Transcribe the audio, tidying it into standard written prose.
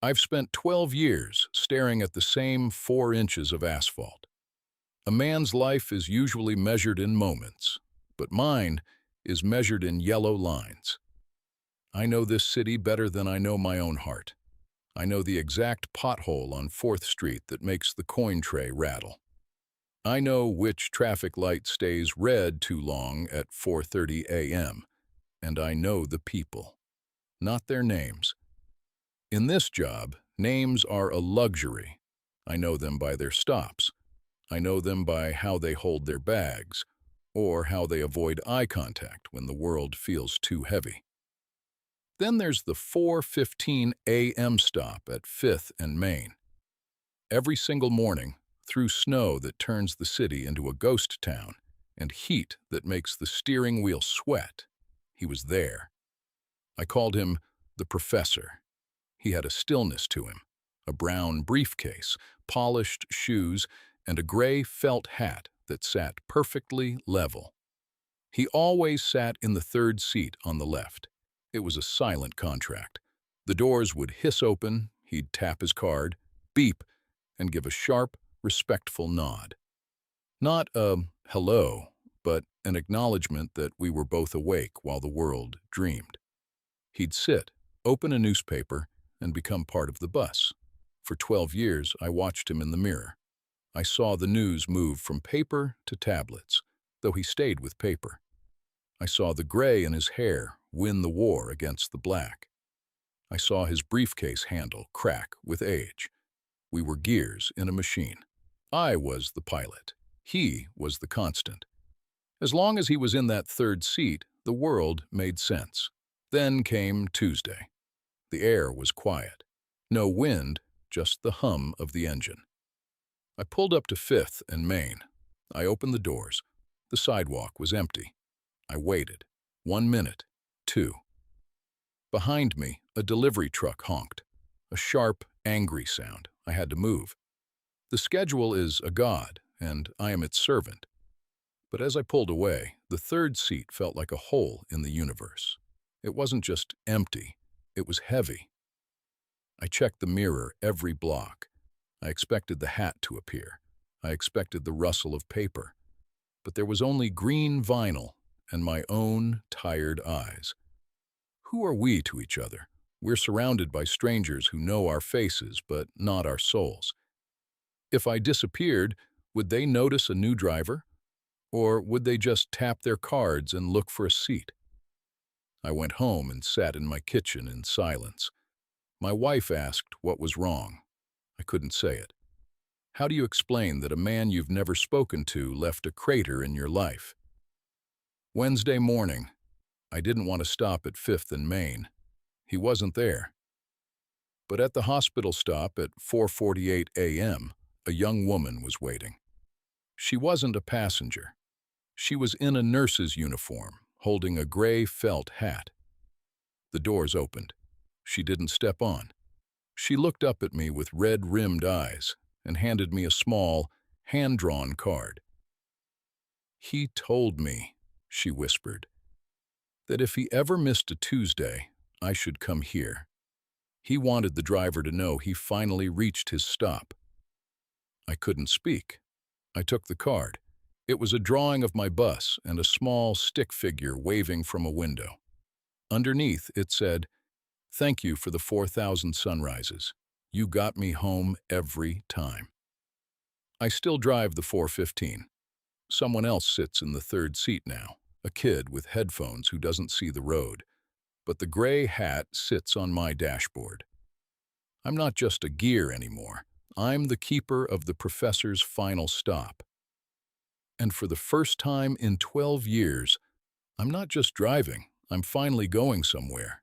I've spent 12 years staring at the same 4 inches of asphalt. A man's life is usually measured in moments, but mine is measured in yellow lines. I know this city better than I know my own heart. I know the exact pothole on 4th Street that makes the coin tray rattle. I know which traffic light stays red too long at 4:30 a.m., and I know the people, not their names. In this job, names are a luxury. I know them by their stops. I know them by how they hold their bags, or how they avoid eye contact when the world feels too heavy. Then there's the 4:15 a.m. stop at 5th and Main. Every single morning, through snow that turns the city into a ghost town and heat that makes the steering wheel sweat, he was there. I called him the Professor. He had a stillness to him, a brown briefcase, polished shoes, and a gray felt hat that sat perfectly level. He always sat in the 3rd seat on the left. It was a silent contract. The doors would hiss open, he'd tap his card, beep, and give a sharp, respectful nod. Not a hello, but an acknowledgement that we were both awake while the world dreamed. He'd sit, open a newspaper, and become part of the bus. For 12 years, I watched him in the mirror. I saw the news move from paper to tablets, though he stayed with paper. I saw the gray in his hair win the war against the black. I saw his briefcase handle crack with age. We were gears in a machine. I was the pilot. He was the constant. As long as he was in that 3rd seat, the world made sense. Then came Tuesday. The air was quiet. No wind, just the hum of the engine. I pulled up to 5th and Main. I opened the doors. The sidewalk was empty. I waited. 1 minute. 2. Behind me, a delivery truck honked. A sharp, angry sound. I had to move. The schedule is a god, and I am its servant. But as I pulled away, the 3rd seat felt like a hole in the universe. It wasn't just empty. It was heavy. I checked the mirror every block. I expected the hat to appear. I expected the rustle of paper. But there was only green vinyl and my own tired eyes. Who are we to each other? We're surrounded by strangers who know our faces but not our souls. If I disappeared, would they notice a new driver? Or would they just tap their cards and look for a seat? I went home and sat in my kitchen in silence. My wife asked what was wrong. I couldn't say it. How do you explain that a man you've never spoken to left a crater in your life? Wednesday morning. I didn't want to stop at 5th and Main. He wasn't there. But at the hospital stop at 4:48 a.m., a young woman was waiting. She wasn't a passenger. She was in a nurse's uniform, holding a gray felt hat. The doors opened. She didn't step on. She looked up at me with red-rimmed eyes and handed me a small, hand-drawn card. "He told me," she whispered, "that if he ever missed a Tuesday, I should come here. He wanted the driver to know he finally reached his stop." I couldn't speak. I took the card. It was a drawing of my bus and a small stick figure waving from a window. Underneath, it said, "Thank you for the 4,000 sunrises. You got me home every time." I still drive the 415. Someone else sits in the 3rd seat now, a kid with headphones who doesn't see the road. But the gray hat sits on my dashboard. I'm not just a gear anymore. I'm the keeper of the professor's final stop. And for the first time in 12 years, I'm not just driving. I'm finally going somewhere.